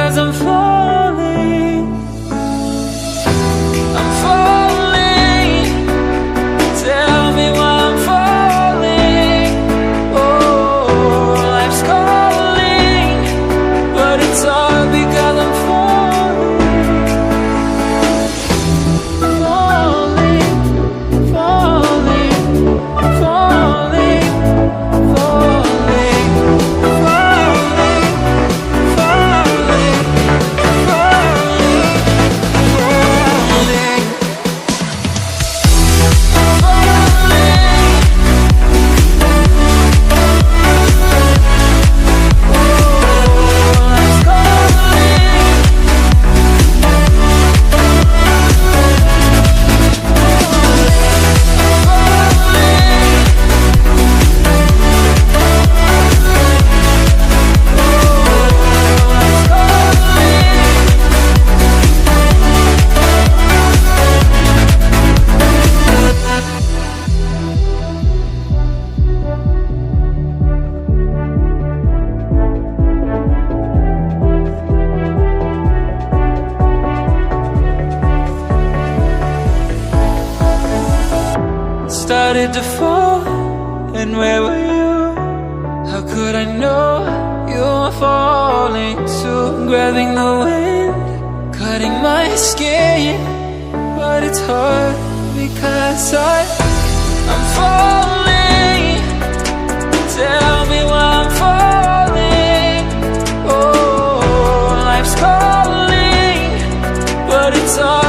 because I'm falling. I'm falling. Tell me why I'm falling. Oh, life's calling, but it's all because I'm falling. Falling, falling, falling, falling, falling, falling, falling, started to fall, and where were you? How could I know you were falling too? Grabbing the wind, cutting my skin, but it's hard because I'm falling. Tell me why I'm falling. Oh, life's calling, but it's hard